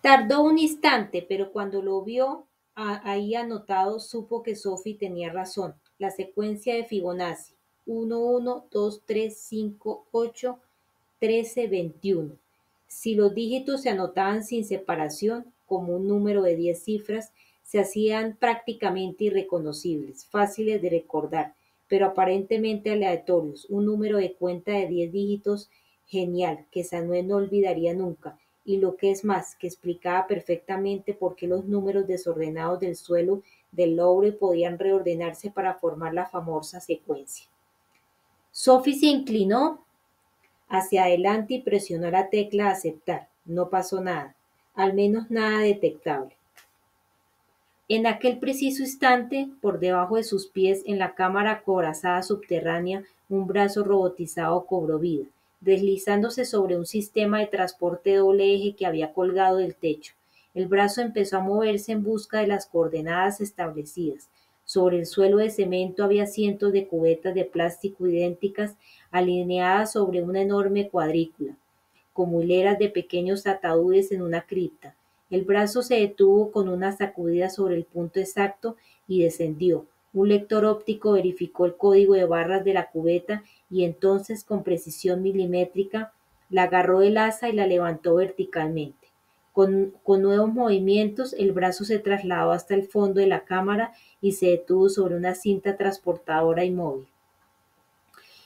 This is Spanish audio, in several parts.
Tardó un instante, pero cuando lo vio ahí anotado, supo que Sophie tenía razón. La secuencia de Fibonacci: 1, 1, 2, 3, 5, 8, 13, 21. Si los dígitos se anotaban sin separación, como un número de 10 cifras, se hacían prácticamente irreconocibles, fáciles de recordar, pero aparentemente aleatorios. Un número de cuenta de 10 dígitos genial, que Samuel no olvidaría nunca, y lo que es más, que explicaba perfectamente por qué los números desordenados del suelo del Louvre podían reordenarse para formar la famosa secuencia. Sophie se inclinó hacia adelante y presionó la tecla aceptar. No pasó nada, al menos nada detectable. En aquel preciso instante, por debajo de sus pies, en la cámara acorazada subterránea, un brazo robotizado cobró vida, deslizándose sobre un sistema de transporte doble eje que había colgado del techo. El brazo empezó a moverse en busca de las coordenadas establecidas. Sobre el suelo de cemento había cientos de cubetas de plástico idénticas alineadas sobre una enorme cuadrícula, como hileras de pequeños ataúdes en una cripta. El brazo se detuvo con una sacudida sobre el punto exacto y descendió. Un lector óptico verificó el código de barras de la cubeta y entonces, con precisión milimétrica, la agarró del asa y la levantó verticalmente. Con nuevos movimientos, el brazo se trasladó hasta el fondo de la cámara y se detuvo sobre una cinta transportadora inmóvil.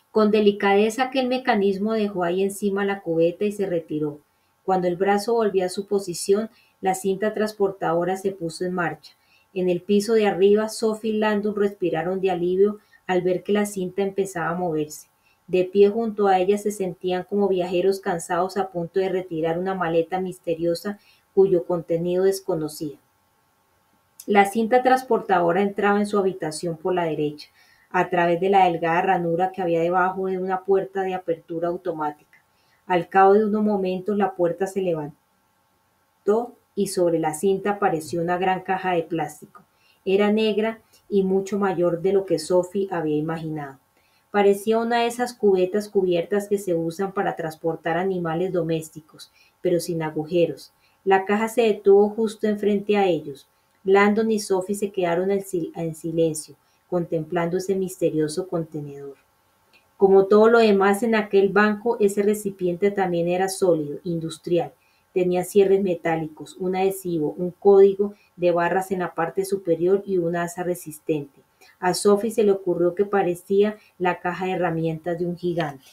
Con delicadeza aquel mecanismo dejó ahí encima la cubeta y se retiró. Cuando el brazo volvió a su posición, la cinta transportadora se puso en marcha. En el piso de arriba, Sophie y Landon respiraron de alivio al ver que la cinta empezaba a moverse. De pie junto a ella se sentían como viajeros cansados a punto de retirar una maleta misteriosa cuyo contenido desconocían. La cinta transportadora entraba en su habitación por la derecha, a través de la delgada ranura que había debajo de una puerta de apertura automática. Al cabo de unos momentos la puerta se levantó y sobre la cinta apareció una gran caja de plástico. Era negra y mucho mayor de lo que Sophie había imaginado. Parecía una de esas cubetas cubiertas que se usan para transportar animales domésticos, pero sin agujeros. La caja se detuvo justo enfrente a ellos. Landon y Sophie se quedaron en silencio, contemplando ese misterioso contenedor. Como todo lo demás en aquel banco, ese recipiente también era sólido, industrial. Tenía cierres metálicos, un adhesivo, un código de barras en la parte superior y una asa resistente. A Sophie se le ocurrió que parecía la caja de herramientas de un gigante.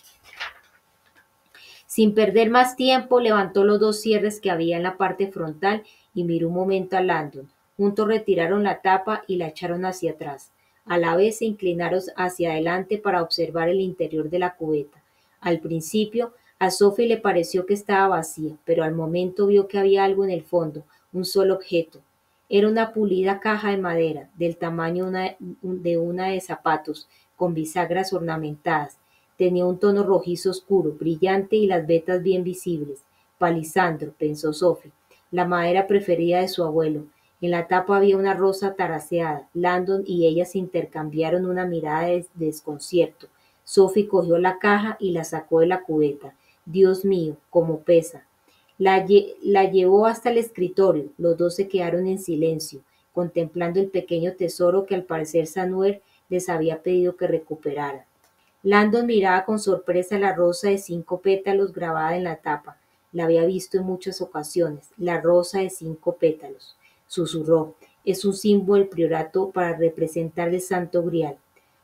Sin perder más tiempo, levantó los dos cierres que había en la parte frontal y miró un momento a Landon. Juntos retiraron la tapa y la echaron hacia atrás. A la vez se inclinaron hacia adelante para observar el interior de la cubeta. Al principio, a Sophie le pareció que estaba vacía, pero al momento vio que había algo en el fondo, un solo objeto. Era una pulida caja de madera, del tamaño de una de zapatos, con bisagras ornamentadas. Tenía un tono rojizo oscuro, brillante y las vetas bien visibles. Palisandro, pensó Sophie, la madera preferida de su abuelo. En la tapa había una rosa taraceada. Landon y ella se intercambiaron una mirada de desconcierto. Sophie cogió la caja y la sacó de la cubeta. Dios mío, cómo pesa. La llevó hasta el escritorio. Los dos se quedaron en silencio, contemplando el pequeño tesoro que al parecer Samuel les había pedido que recuperaran. Landon miraba con sorpresa la rosa de 5 pétalos grabada en la tapa. La había visto en muchas ocasiones. La rosa de 5 pétalos. Susurró. Es un símbolo del priorato para representar el Santo Grial.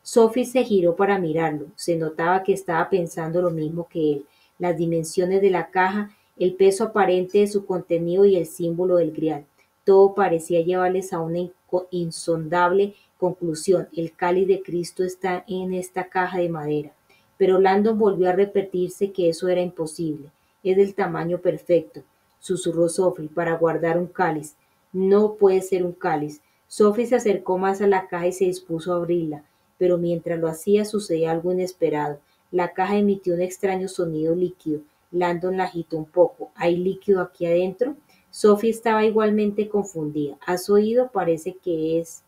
Sophie se giró para mirarlo. Se notaba que estaba pensando lo mismo que él. Las dimensiones de la caja, el peso aparente de su contenido y el símbolo del Grial. Todo parecía llevarles a una insondable conclusión: el cáliz de Cristo está en esta caja de madera. Pero Landon volvió a repetirse que eso era imposible. Es del tamaño perfecto, susurró Sophie, para guardar un cáliz. No puede ser un cáliz. Sophie se acercó más a la caja y se dispuso a abrirla, pero mientras lo hacía sucedía algo inesperado. La caja emitió un extraño sonido líquido. Landon la agitó un poco. ¿Hay líquido aquí adentro? Sophie estaba igualmente confundida. ¿Has oído? Parece que es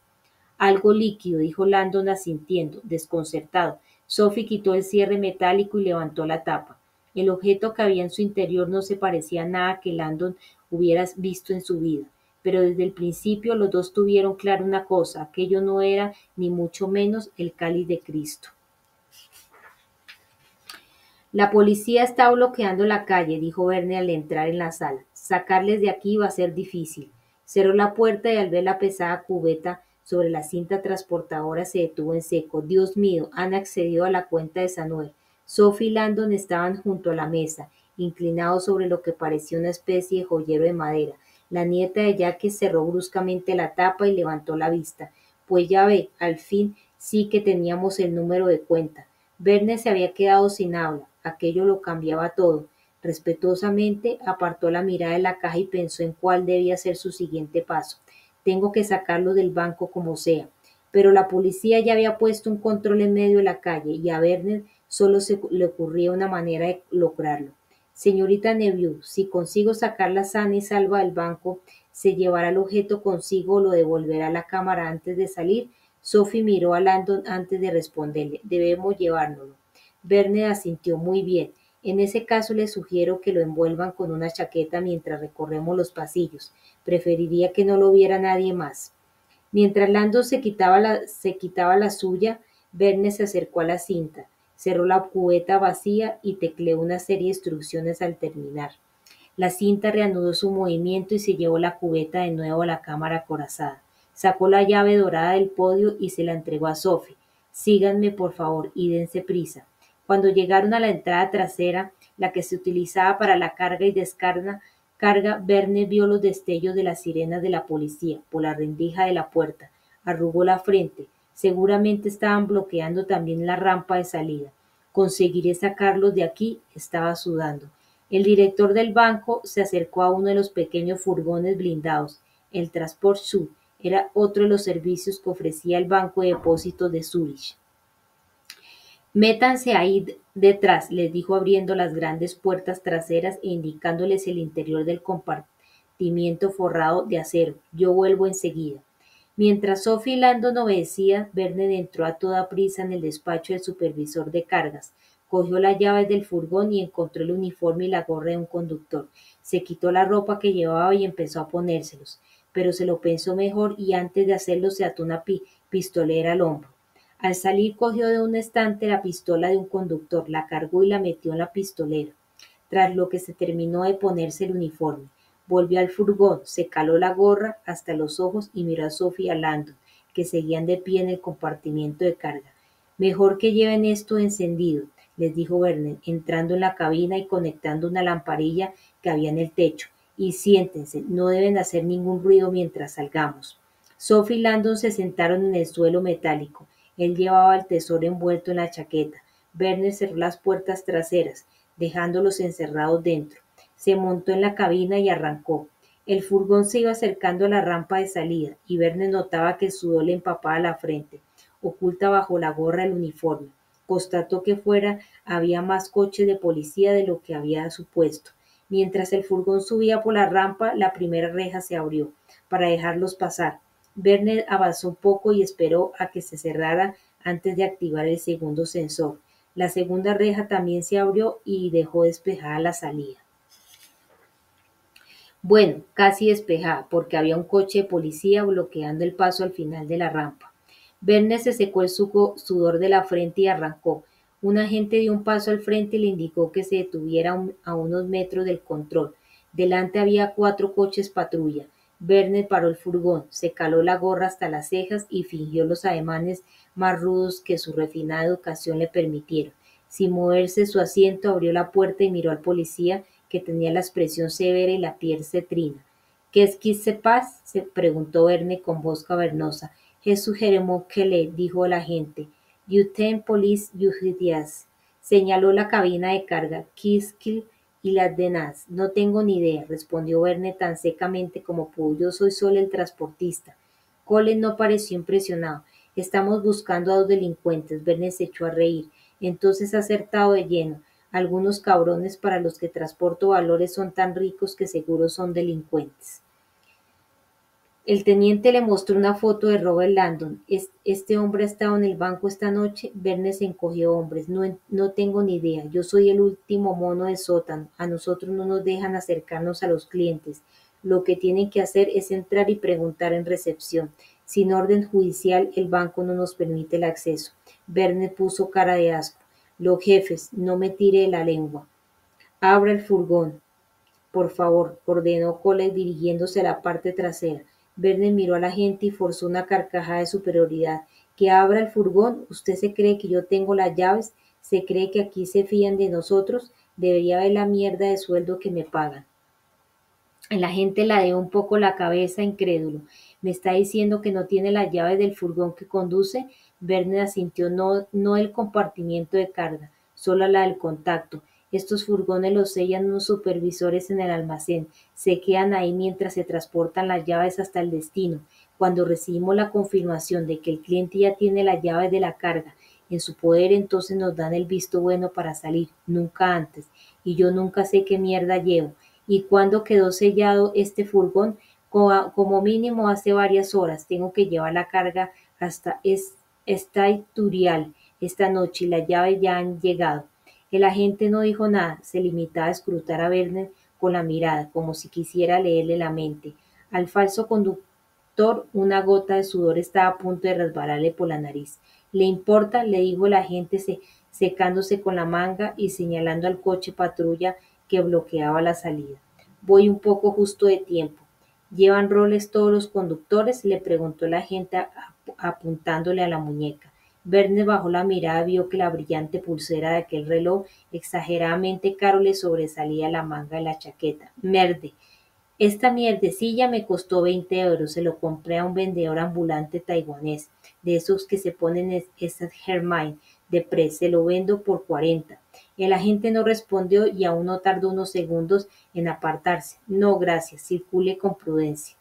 algo líquido, dijo Landon asintiendo, desconcertado. Sophie quitó el cierre metálico y levantó la tapa. El objeto que había en su interior no se parecía a nada que Landon hubiera visto en su vida, pero desde el principio los dos tuvieron claro una cosa: aquello no era ni mucho menos el cáliz de Cristo. La policía está bloqueando la calle, dijo Verne al entrar en la sala. Sacarles de aquí va a ser difícil. Cerró la puerta y al ver la pesada cubeta sobre la cinta transportadora se detuvo en seco. Dios mío, han accedido a la cuenta de Samuel. Sophie y Landon estaban junto a la mesa, inclinados sobre lo que parecía una especie de joyero de madera. La nieta de Jacques cerró bruscamente la tapa y levantó la vista. Pues ya ve, al fin sí que teníamos el número de cuenta. Verne se había quedado sin habla. Aquello lo cambiaba todo. Respetuosamente apartó la mirada de la caja y pensó en cuál debía ser su siguiente paso. Tengo que sacarlo del banco como sea. Pero la policía ya había puesto un control en medio de la calle y a Verne solo se le ocurría una manera de lograrlo. Señorita Neville, si consigo sacarla sana y salva del banco, ¿se llevará el objeto consigo o lo devolverá a la cámara antes de salir? Sophie miró a Landon antes de responderle. Debemos llevárnoslo. Verne asintió. Muy bien. En ese caso le sugiero que lo envuelvan con una chaqueta mientras recorremos los pasillos. Preferiría que no lo viera nadie más. Mientras Landon se quitaba la suya, Verne se acercó a la cinta, cerró la cubeta vacía y tecleó una serie de instrucciones al terminar. La cinta reanudó su movimiento y se llevó la cubeta de nuevo a la cámara acorazada. Sacó la llave dorada del podio y se la entregó a Sophie. Síganme, por favor, y dense prisa. Cuando llegaron a la entrada trasera, la que se utilizaba para la carga y descarga, Verne vio los destellos de las sirenas de la policía por la rendija de la puerta. Arrugó la frente. Seguramente estaban bloqueando también la rampa de salida. Conseguiré sacarlos de aquí. Estaba sudando. El director del banco se acercó a uno de los pequeños furgones blindados. El Transport Sud era otro de los servicios que ofrecía el Banco de Depósitos de Zúrich. Métanse ahí detrás, les dijo abriendo las grandes puertas traseras e indicándoles el interior del compartimiento forrado de acero. Yo vuelvo enseguida. Mientras Sophie y Landon obedecían, Verne entró a toda prisa en el despacho del supervisor de cargas. Cogió las llaves del furgón y encontró el uniforme y la gorra de un conductor. Se quitó la ropa que llevaba y empezó a ponérselos, pero se lo pensó mejor y antes de hacerlo se ató una pistolera al hombro. Al salir cogió de un estante la pistola de un conductor, la cargó y la metió en la pistolera, tras lo que se terminó de ponerse el uniforme. Volvió al furgón, se caló la gorra hasta los ojos y miró a Sophie y a Landon, que seguían de pie en el compartimiento de carga. Mejor que lleven esto encendido, les dijo Verne, entrando en la cabina y conectando una lamparilla que había en el techo. Y siéntense, no deben hacer ningún ruido mientras salgamos. Sophie y Landon se sentaron en el suelo metálico. Él llevaba el tesoro envuelto en la chaqueta. Verne cerró las puertas traseras, dejándolos encerrados dentro. Se montó en la cabina y arrancó. El furgón se iba acercando a la rampa de salida y Verne notaba que el sudor le empapaba la frente, oculta bajo la gorra el uniforme. Constató que fuera había más coches de policía de lo que había supuesto. Mientras el furgón subía por la rampa, la primera reja se abrió para dejarlos pasar. Verne avanzó un poco y esperó a que se cerrara antes de activar el segundo sensor. La segunda reja también se abrió y dejó despejada la salida. Bueno, casi despejada, porque había un coche de policía bloqueando el paso al final de la rampa. Verne se secó el sudor de la frente y arrancó. Un agente dio un paso al frente y le indicó que se detuviera a unos metros del control. Delante había 4 coches patrulla. Verne paró el furgón, se caló la gorra hasta las cejas y fingió los ademanes más rudos que su refinada educación le permitieron. Sin moverse de su asiento, abrió la puerta y miró al policía, que tenía la expresión severa y la piel cetrina. «¿Qu'est-ce qui se passe?», se preguntó Verne con voz cavernosa. «Jesús Jeremón que le», dijo el agente. «Lieutenant Police Judias», señaló la cabina de carga. «Kiskil y las demás». «No tengo ni idea», respondió Verne tan secamente como pudo. «Yo soy solo el transportista». Collins no pareció impresionado. «Estamos buscando a 2 delincuentes». Verne se echó a reír. «Entonces ha acertado de lleno. Algunos cabrones para los que transporto valores son tan ricos que seguro son delincuentes». El teniente le mostró una foto de Robert Landon. Este hombre ha estado en el banco esta noche. Verne se encogió hombres. No tengo ni idea. Yo soy el último mono de sótano. A nosotros no nos dejan acercarnos a los clientes. Lo que tienen que hacer es entrar y preguntar en recepción. Sin orden judicial, el banco no nos permite el acceso. Verne puso cara de asco. Los jefes, no me tire de la lengua. Abra el furgón. Por favor, ordenó Cole dirigiéndose a la parte trasera. Verne miró a la gente y forzó una carcajada de superioridad. ¿Que abra el furgón? ¿Usted se cree que yo tengo las llaves? ¿Se cree que aquí se fían de nosotros? Debería ver la mierda de sueldo que me pagan. El agente ladeó un poco la cabeza, incrédulo. ¿Me está diciendo que no tiene las llaves del furgón que conduce? Verne asintió. No el compartimiento de carga, solo la del contacto. Estos furgones los sellan unos supervisores en el almacén. Se quedan ahí mientras se transportan las llaves hasta el destino. Cuando recibimos la confirmación de que el cliente ya tiene las llaves de la carga en su poder, entonces nos dan el visto bueno para salir, nunca antes. Y yo nunca sé qué mierda llevo. ¿Y cuándo quedó sellado este furgón? Como mínimo hace varias horas. Tengo que llevar la carga hasta Turial esta noche y las llaves ya han llegado. El agente no dijo nada, se limitaba a escrutar a Werner con la mirada, como si quisiera leerle la mente. Al falso conductor una gota de sudor estaba a punto de resbalarle por la nariz. ¿Le importa? Le dijo el agente secándose con la manga y señalando al coche patrulla que bloqueaba la salida. Voy un poco justo de tiempo. ¿Llevan roles todos los conductores? Le preguntó el agente apuntándole a la muñeca. Verne bajó la mirada y vio que la brillante pulsera de aquel reloj exageradamente caro le sobresalía la manga de la chaqueta. Merde. Esta mierdecilla me costó 20 euros. Se lo compré a un vendedor ambulante taiwanés, de esos que se ponen esas Hermine de pre. Se lo vendo por 40. El agente no respondió y aún no tardó unos segundos en apartarse. No, gracias. Circule con prudencia.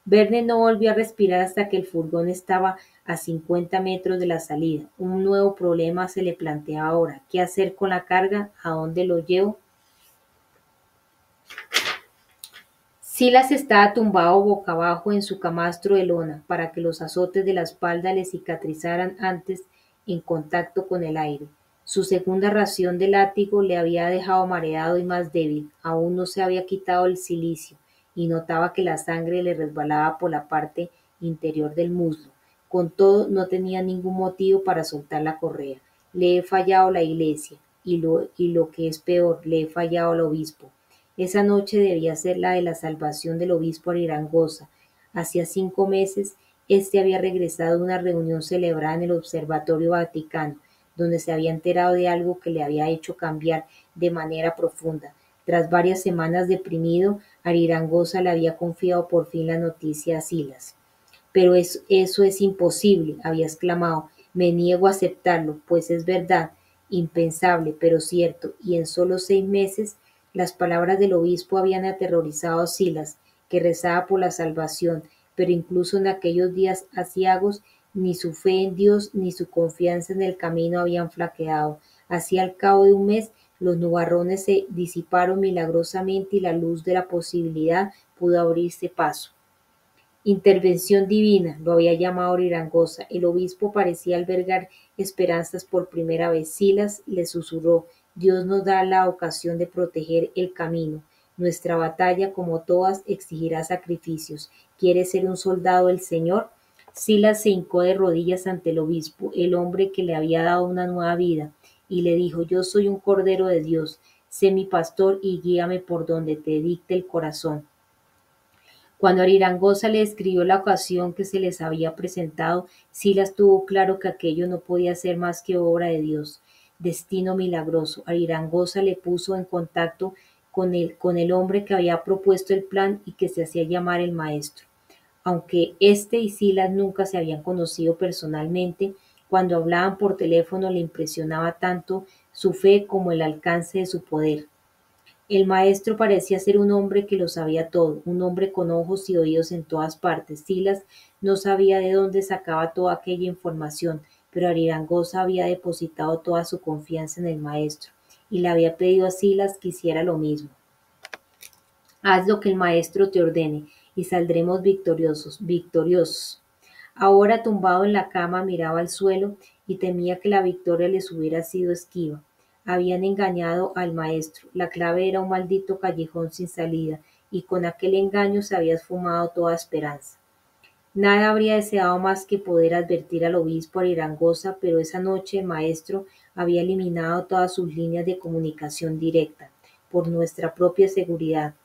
Verne no volvió a respirar hasta que el furgón estaba a 50 metros de la salida. Un nuevo problema se le planteaba ahora. ¿Qué hacer con la carga? ¿A dónde lo llevo? Silas estaba tumbado boca abajo en su camastro de lona para que los azotes de la espalda le cicatrizaran antes en contacto con el aire. Su segunda ración de látigo le había dejado mareado y más débil. Aún no se había quitado el cilicio y notaba que la sangre le resbalaba por la parte interior del muslo. Con todo, no tenía ningún motivo para soltar la correa. Le he fallado la iglesia y lo que es peor, le he fallado al obispo. Esa noche debía ser la de la salvación del obispo Arirangosza. Hacía 5 meses, éste había regresado de una reunión celebrada en el Observatorio Vaticano, donde se había enterado de algo que le había hecho cambiar de manera profunda. Tras varias semanas deprimido, Arirangosza le había confiado por fin la noticia a Silas. Pero eso es imposible, había exclamado. Me niego a aceptarlo, pues es verdad, impensable, pero cierto, y en solo 6 meses las palabras del obispo habían aterrorizado a Silas, que rezaba por la salvación, pero incluso en aquellos días aciagos ni su fe en Dios ni su confianza en el camino habían flaqueado. Así al cabo de un mes los nubarrones se disiparon milagrosamente y la luz de la posibilidad pudo abrirse paso. Intervención divina, lo había llamado Arirangosza. El obispo parecía albergar esperanzas por primera vez. Silas le susurró: Dios nos da la ocasión de proteger el camino. Nuestra batalla, como todas, exigirá sacrificios. ¿Quieres ser un soldado del Señor? Silas se hincó de rodillas ante el obispo, el hombre que le había dado una nueva vida, y le dijo: Yo soy un cordero de Dios. Sé mi pastor y guíame por donde te dicte el corazón. Cuando Arirangosza le describió la ocasión que se les había presentado, Silas tuvo claro que aquello no podía ser más que obra de Dios. Destino milagroso. Arirangosza le puso en contacto con el hombre que había propuesto el plan y que se hacía llamar el maestro. Aunque éste y Silas nunca se habían conocido personalmente, cuando hablaban por teléfono le impresionaba tanto su fe como el alcance de su poder. El maestro parecía ser un hombre que lo sabía todo, un hombre con ojos y oídos en todas partes. Silas no sabía de dónde sacaba toda aquella información, pero Arirangosza había depositado toda su confianza en el maestro y le había pedido a Silas que hiciera lo mismo. Haz lo que el maestro te ordene y saldremos victoriosos, victoriosos. Ahora tumbado en la cama miraba al suelo y temía que la victoria les hubiera sido esquiva. Habían engañado al maestro. La clave era un maldito callejón sin salida, y con aquel engaño se había esfumado toda esperanza. Nada habría deseado más que poder advertir al obispo Arangosa, pero esa noche el maestro había eliminado todas sus líneas de comunicación directa, por nuestra propia seguridad.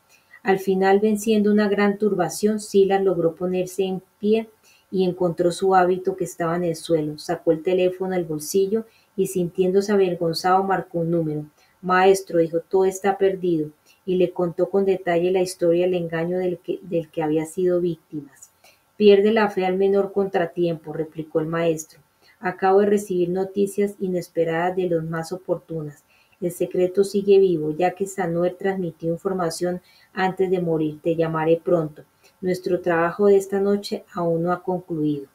Al final, venciendo una gran turbación, Silas logró ponerse en pie y encontró su hábito que estaba en el suelo. Sacó el teléfono del bolsillo y, sintiéndose avergonzado, marcó un número. Maestro, dijo, todo está perdido, y le contó con detalle la historia del engaño del que había sido víctima. Pierde la fe al menor contratiempo, replicó el maestro. Acabo de recibir noticias inesperadas de los más oportunas. El secreto sigue vivo, ya que Sanuer transmitió información antes de morir. Te llamaré pronto. Nuestro trabajo de esta noche aún no ha concluido.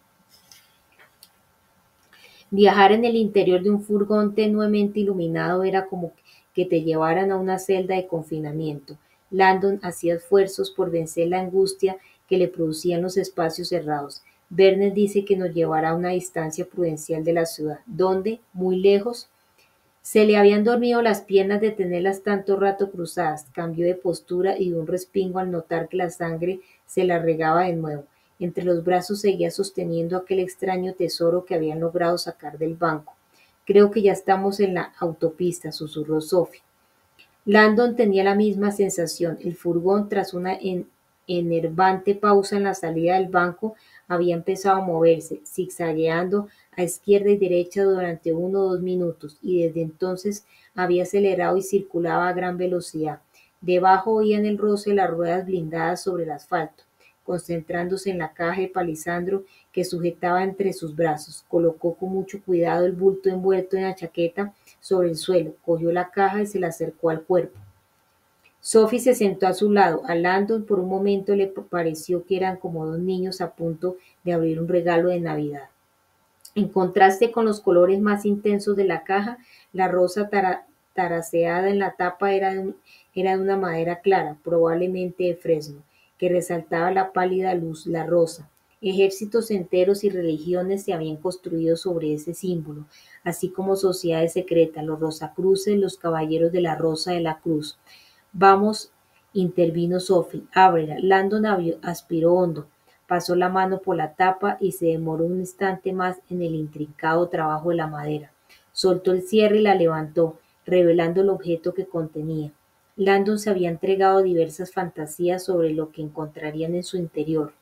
Viajar en el interior de un furgón tenuemente iluminado era como que te llevaran a una celda de confinamiento. Landon hacía esfuerzos por vencer la angustia que le producían los espacios cerrados. Vernet dice que nos llevará a una distancia prudencial de la ciudad, donde, muy lejos, se le habían dormido las piernas de tenerlas tanto rato cruzadas. Cambió de postura y dio un respingo al notar que la sangre se la regaba de nuevo. Entre los brazos seguía sosteniendo aquel extraño tesoro que habían logrado sacar del banco. Creo que ya estamos en la autopista, susurró Sophie. Landon tenía la misma sensación. El furgón, tras una enervante pausa en la salida del banco, había empezado a moverse, zigzagueando a izquierda y derecha durante 1 o 2 minutos, y desde entonces había acelerado y circulaba a gran velocidad. Debajo oían el roce de las ruedas blindadas sobre el asfalto. Concentrándose en la caja de palisandro que sujetaba entre sus brazos, colocó con mucho cuidado el bulto envuelto en la chaqueta sobre el suelo, cogió la caja y se la acercó al cuerpo. Sophie se sentó a su lado. A Landon por un momento le pareció que eran como dos niños a punto de abrir un regalo de Navidad. En contraste con los colores más intensos de la caja, la rosa taraceada en la tapa era de una madera clara, probablemente de fresno, que resaltaba la pálida luz, la rosa. Ejércitos enteros y religiones se habían construido sobre ese símbolo, así como sociedades secretas, los Rosacruces, los Caballeros de la Rosa de la Cruz. Vamos, intervino Sophie, ábrela. Landon aspiró hondo, pasó la mano por la tapa y se demoró un instante más en el intrincado trabajo de la madera. Soltó el cierre y la levantó, revelando el objeto que contenía. Landon se había entregado a diversas fantasías sobre lo que encontrarían en su interior,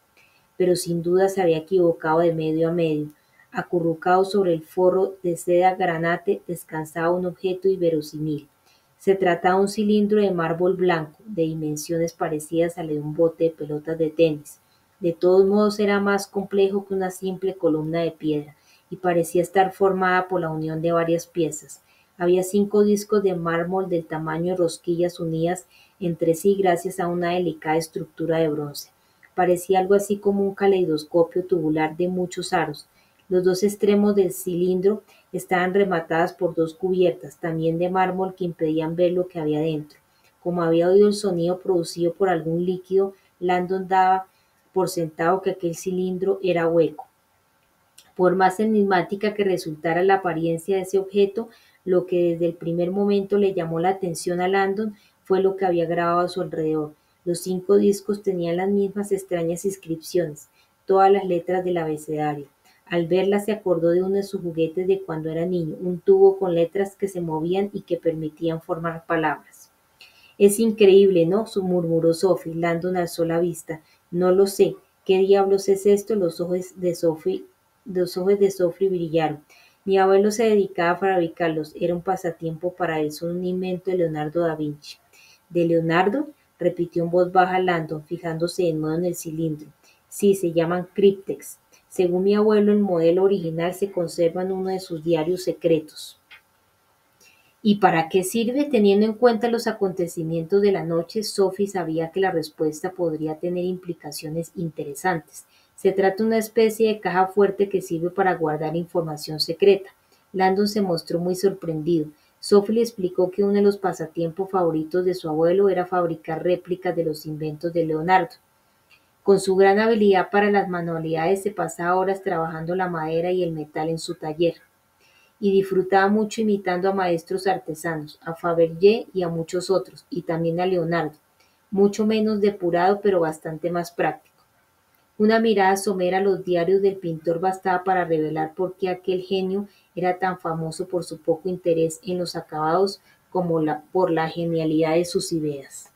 pero sin duda se había equivocado de medio a medio. Acurrucado sobre el forro de seda granate descansaba un objeto inverosímil. Se trataba de un cilindro de mármol blanco, de dimensiones parecidas a la de un bote de pelotas de tenis. De todos modos era más complejo que una simple columna de piedra, y parecía estar formada por la unión de varias piezas. Había 5 discos de mármol del tamaño de rosquillas unidas entre sí gracias a una delicada estructura de bronce. Parecía algo así como un caleidoscopio tubular de muchos aros. Los dos extremos del cilindro estaban rematadas por 2 cubiertas, también de mármol, que impedían ver lo que había dentro. Como había oído el sonido producido por algún líquido, Landon daba por sentado que aquel cilindro era hueco. Por más enigmática que resultara la apariencia de ese objeto, lo que desde el primer momento le llamó la atención a Landon fue lo que había grabado a su alrededor. Los 5 discos tenían las mismas extrañas inscripciones, todas las letras del abecedario. Al verlas se acordó de uno de sus juguetes de cuando era niño, un tubo con letras que se movían y que permitían formar palabras. Es increíble, ¿no? Murmuró Sophie. Landon alzó la vista. No lo sé. ¿Qué diablos es esto? Los ojos de Sophie brillaron. Mi abuelo se dedicaba a fabricarlos. Era un pasatiempo para él. Son un invento de Leonardo da Vinci. ¿De Leonardo? Repitió en voz baja Landon, fijándose de nuevo en el cilindro. Sí, se llaman críptex. Según mi abuelo, el modelo original se conserva en uno de sus diarios secretos. ¿Y para qué sirve? Teniendo en cuenta los acontecimientos de la noche, Sophie sabía que la respuesta podría tener implicaciones interesantes. Se trata de una especie de caja fuerte que sirve para guardar información secreta. Landon se mostró muy sorprendido. Sophie le explicó que uno de los pasatiempos favoritos de su abuelo era fabricar réplicas de los inventos de Leonardo. Con su gran habilidad para las manualidades se pasaba horas trabajando la madera y el metal en su taller, y disfrutaba mucho imitando a maestros artesanos, a Fabergé y a muchos otros, y también a Leonardo, mucho menos depurado pero bastante más práctico. Una mirada somera a los diarios del pintor bastaba para revelar por qué aquel genio era tan famoso por su poco interés en los acabados como por la genialidad de sus ideas.